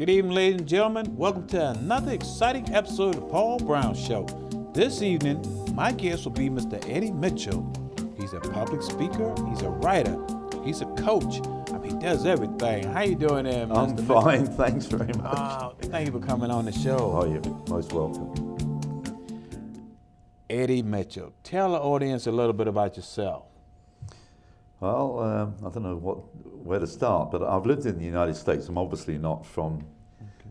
Good evening, ladies and gentlemen. Welcome to another exciting episode of the Paul Brown Show. This evening, my guest will be Mr. Eddie Mitchell. He's a public speaker, he's a writer, he's a coach. I mean, he does everything. How you doing there, Mr. I'm Mitchell? fine, thanks very much. Thank you for coming on the show. Oh, you're most welcome. Eddie Mitchell, tell the audience a little bit about yourself. Well, I don't know where to start, but I've lived in the United States. I'm obviously not from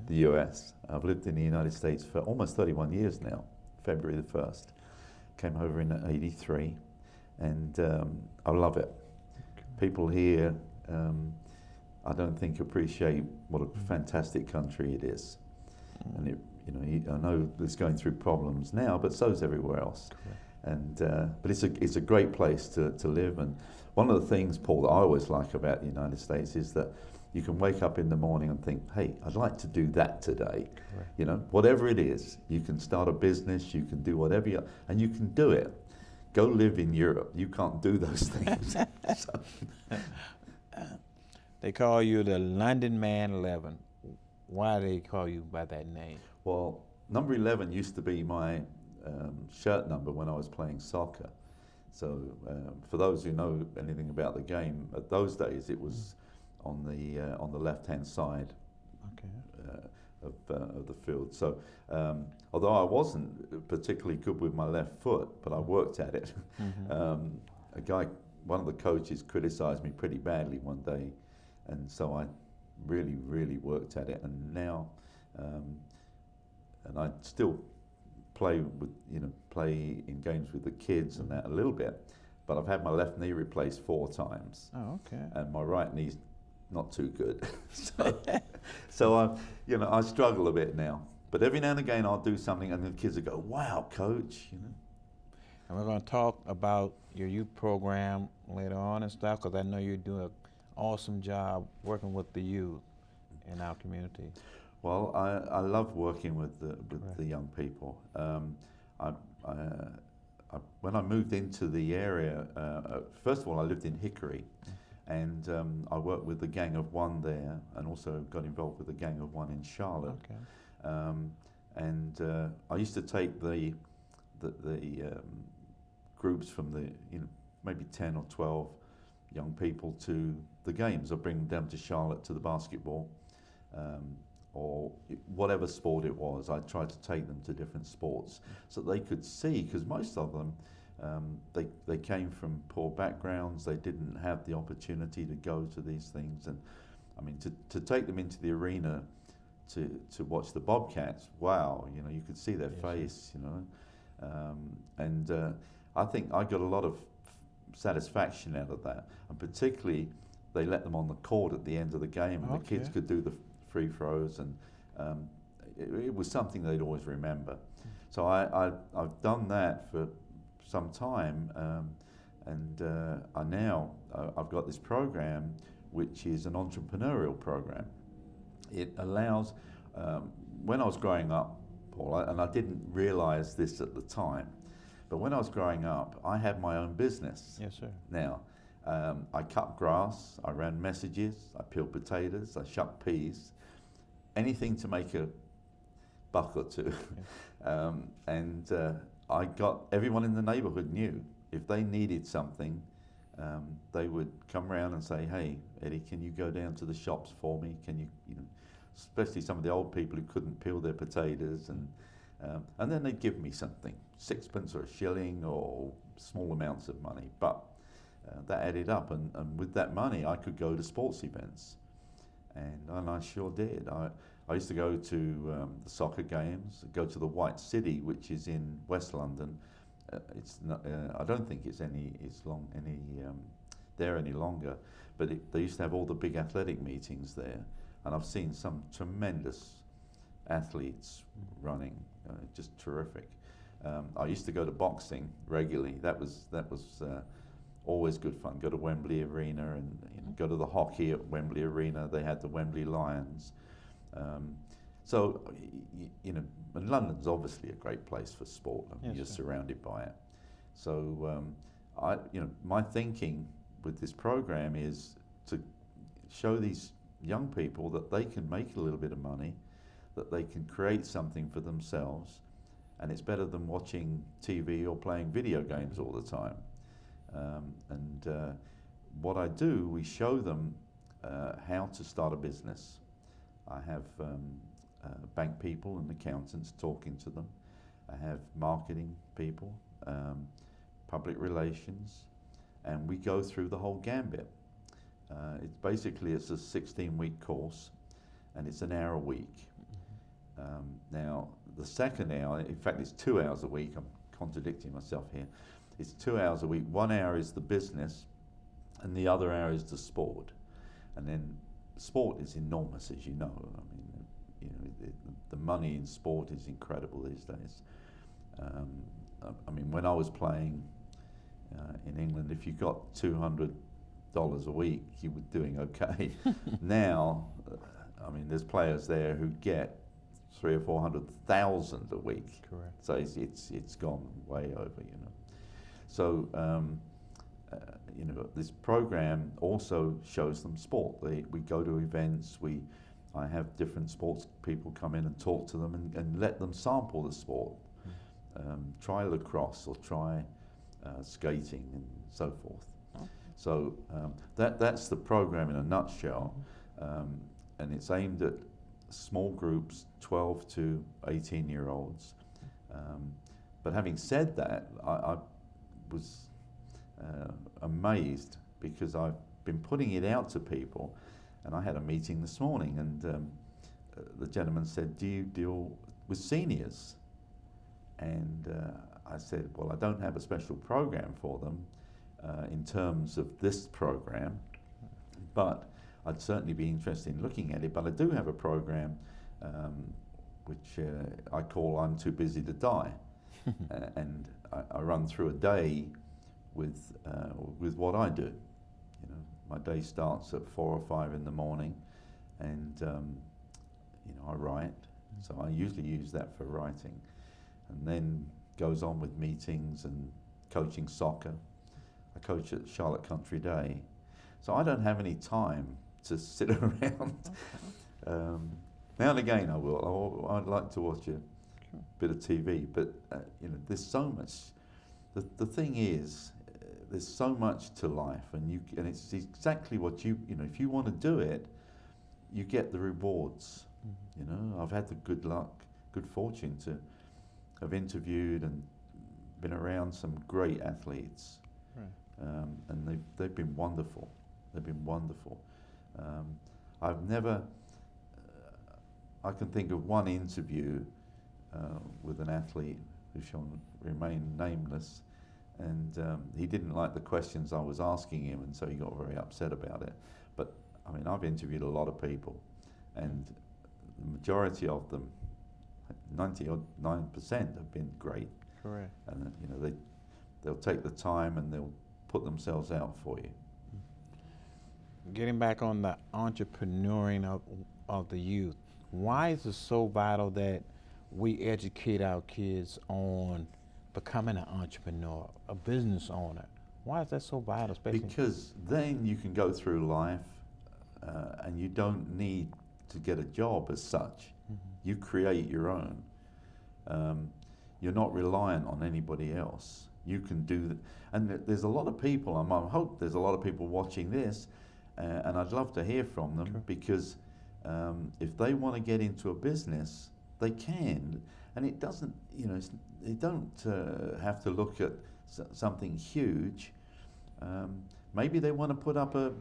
the US. I've lived in the United States for almost 31 years now, February the 1st. Came over in '83, and I love it. People here, I don't think appreciate what a fantastic country it is. And it, I know it's going through problems now, but so is everywhere else. Correct. And but it's a great place to live. And one of the things, Paul, that I always like about the United States is that you can wake up in the morning and think, hey, I'd like to do that today. Correct. Whatever it is, you can start a business, you can do whatever, and you can do it. Go live in Europe. You can't do those things. They call you the London Man 11. Why do they call you by that name? Well, number 11 used to be my shirt number when I was playing soccer. So for those who know anything about the game, at those days it was on the left-hand side of the field. So although I wasn't particularly good with my left foot, but I worked at it. One of the coaches criticized me pretty badly one day, and so I really, really worked at it. And now, and I still play in games with the kids and that a little bit, but I've had my left knee replaced 4 times. Oh, okay. And my right knee's not too good. so I struggle a bit now. But every now and again I'll do something and the kids will go, wow, coach, And we're going to talk about your youth program later on and stuff, because I know you're doing an awesome job working with the youth in our community. Well, I love working with the young people. When I moved into the area, first of all, I lived in Hickory, and I worked with the Gang of One there, and also got involved with the Gang of One in Charlotte. Okay. I used to take the groups from the maybe 10 or 12 young people to the games. I'd bring them down to Charlotte to the basketball. Or whatever sport it was, I tried to take them to different sports so they could see, because most of them, they came from poor backgrounds, they didn't have the opportunity to go to these things. And I mean, to take them into the arena to watch the Bobcats, wow, you could see their face, and I think I got a lot of satisfaction out of that. And particularly, they let them on the court at the end of the game, and the kids could do the free throws, and it was something they'd always remember. So I've done that for some time, and I've got this program which is an entrepreneurial program. It allows, when I was growing up, Paul, and I didn't realize this at the time, but when I was growing up, I had my own business. Yes, sir. Now, I cut grass, I ran messages, I peeled potatoes, I shucked peas, anything to make a buck or two. I got, everyone in the neighborhood knew if they needed something, they would come around and say, hey, Eddie, can you go down to the shops for me? Can you especially some of the old people who couldn't peel their potatoes, and then they'd give me something, 6pence or a shilling or small amounts of money. But that added up, and with that money I could go to sports events, and I sure did. I used to go to the soccer games, go to the White City, which is in West London. It's not, I don't think it's there any longer, but they used to have all the big athletic meetings there, and I've seen some tremendous athletes running, just terrific. I used to go to boxing regularly. That was always good fun. Go to Wembley Arena and go to the hockey at Wembley Arena. They had the Wembley Lions. So and London's obviously a great place for sport. I mean, you're surrounded by it. So my thinking with this program is to show these young people that they can make a little bit of money, that they can create something for themselves, and it's better than watching TV or playing video games all the time. What I do, we show them how to start a business. I have bank people and accountants talking to them. I have marketing people, public relations, and we go through the whole gambit. It's a 16-week course, and it's an hour a week. Now, the second hour, in fact, it's 2 hours a week. I'm contradicting myself here. It's 2 hours a week. 1 hour is the business, and the other hour is the sport. And then sport is enormous, as you know. I mean, the money in sport is incredible these days. I mean, when I was playing in England, if you got $200 a week, you were doing okay. Now, I mean, there's players there who get 300,000 or 400,000 a week. Correct. So it's gone way over, you know. So this program also shows them sport. We go to events. I have different sports people come in and talk to them and let them sample the sport. Try lacrosse or try skating and so forth. Okay. So that's the program in a nutshell, and it's aimed at small groups, 12 to 18-year-olds. But having said that, I was amazed because I've been putting it out to people, and I had a meeting this morning, and the gentleman said, "Do you deal with seniors?" And I said, "Well, I don't have a special program for them in terms of this program, but I'd certainly be interested in looking at it. But I do have a program which I call I'm Too Busy to Die." And I run through a day with what I do. You know, my day starts at 4 or 5 in the morning, and I write. So I usually use that for writing, and then goes on with meetings and coaching soccer. I coach at Charlotte Country Day, so I don't have any time to sit around. Now and again I will. I'd like to watch a bit of TV, but there's so much. The thing is, there's so much to life, and it's exactly what if you want to do it, you get the rewards. I've had the good fortune to have interviewed and been around some great athletes, right. And they've been wonderful. They've been wonderful. I can think of one interview with an athlete who shall remain nameless, and he didn't like the questions I was asking him, and so he got very upset about it. But I mean, I've interviewed a lot of people, and the majority of them, 99%, have been great. Correct. And they'll take the time and they'll put themselves out for you. Getting back on the entrepreneuring of the youth, why is it so vital that we educate our kids on becoming an entrepreneur, a business owner? Why is that so vital? Because then you can go through life and you don't need to get a job as such. You create your own. You're not reliant on anybody else. You can do that. And there's a lot of people, I hope there's a lot of people watching this, and I'd love to hear from them. Sure. Because if they want to get into a business, they can. And it doesn't, they don't have to look at something huge. Maybe they want to put up a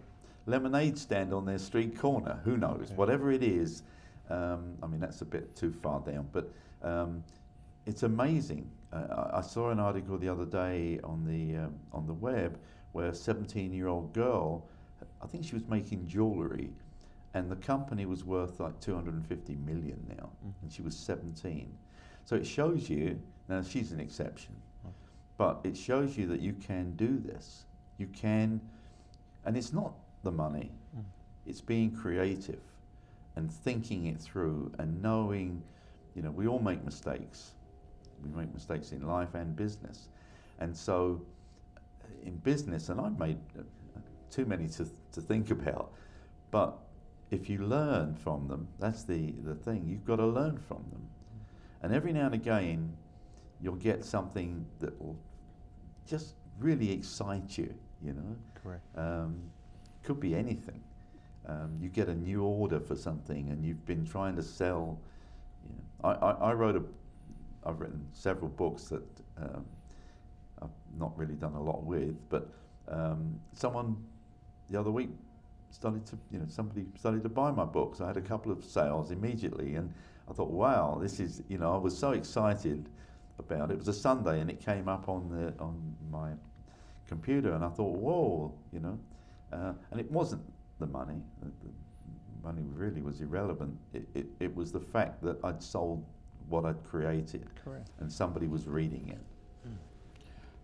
lemonade stand on their street corner. Who knows? Okay. Whatever it is. I mean, that's a bit too far down, but it's amazing. I saw an article the other day on the web where a 17-year-old girl, I think she was making jewelry, and the company was worth like 250 million now, and she was 17. So it shows you, now she's an exception, but it shows you that you can do this. You can, and it's not the money, it's being creative and thinking it through and knowing, we all make mistakes. We make mistakes in life and business. And so in business, and I've made too many to think about, but if you learn from them, that's the thing. You've got to learn from them. And every now and again, you'll get something that will just really excite you, you know. Correct. Could be anything. You get a new order for something and you've been trying to sell. You know, I've written several books that I've not really done a lot with, but someone the other week somebody started to buy my books. I had a couple of sales immediately, and I thought, wow, this is, you know, I was so excited about it. It was a Sunday, and it came up on my computer, and I thought, whoa, you know, and it wasn't the money. The money really was irrelevant. It was the fact that I'd sold what I'd created. Correct. And somebody was reading it.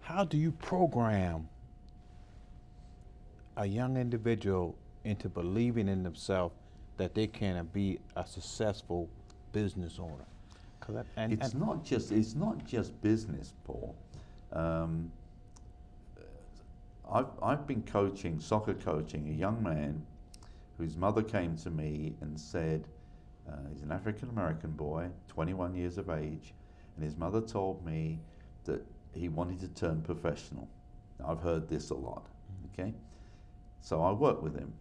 How do you program a young individual into believing in themselves that they can be a successful business owner? It's not just business, Paul. I've been soccer coaching a young man whose mother came to me and said, he's an African American boy, 21 years of age, and his mother told me that he wanted to turn professional. Now, I've heard this a lot, okay? So I worked with him,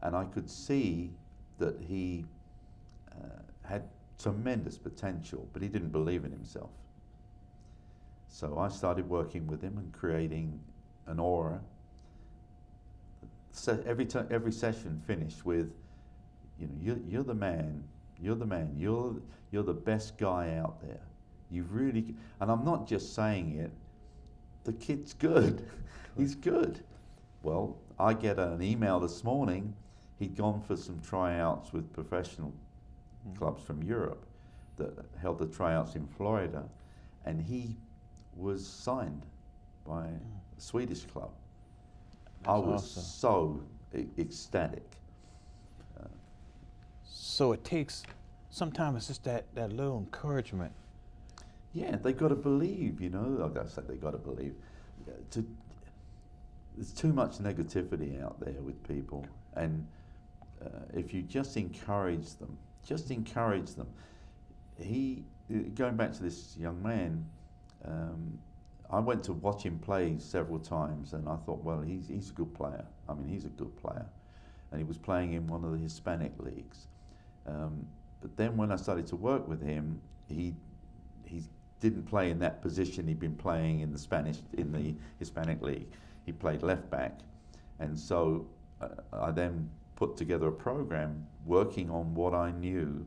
and I could see that he had tremendous potential, but he didn't believe in himself. So I started working with him and creating an aura. So every session finished with, you know, you're the man, you're the best guy out there. You've really, and I'm not just saying it, the kid's good. He's good. Well, I get an email this morning, he'd gone for some tryouts with professional clubs from Europe that held the tryouts in Florida, and he was signed by a Swedish club. That's I was awesome. so ecstatic. So it takes, sometimes it's just that little encouragement. Yeah, they got to believe, you know. I don't say they got to believe. There's too much negativity out there with people, and if you just encourage them. Going back to this young man, I went to watch him play several times, and I thought, well, he's a good player. I mean, he's a good player, and he was playing in one of the Hispanic leagues. But then when I started to work with him, he didn't play in that position he'd been playing in the Hispanic league. He played left back, and so I then put together a program working on what I knew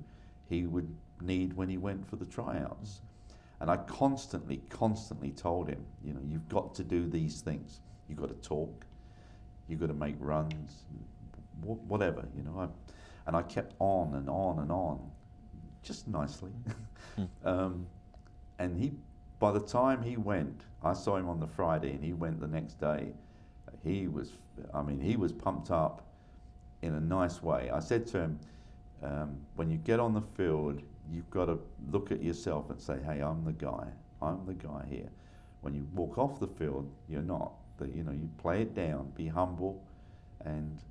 he would need when he went for the tryouts. And I constantly told him, you know, you've got to do these things. You've got to talk, you've got to make runs, whatever, you know. And I kept on and on and on, just nicely. And by the time he went, I saw him on the Friday, and he went the next day. He was pumped up in a nice way. I said to him, when you get on the field, you've got to look at yourself and say, hey, I'm the guy here. When you walk off the field, you're not. You know, you play it down, be humble, and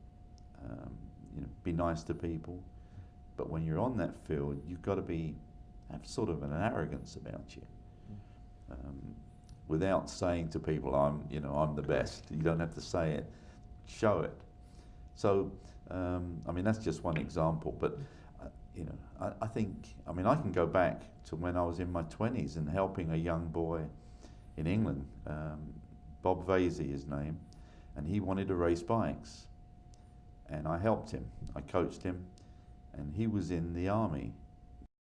you know, be nice to people. But when you're on that field, you've got to have sort of an arrogance about you, without saying to people, I'm the best. You don't have to say it, show it. So, I mean, that's just one example, but you know, I think, I mean, I can go back to when I was in my 20s and helping a young boy in England, Bob Vasey, his name, and he wanted to race bikes. And I helped him, I coached him, and he was in the army,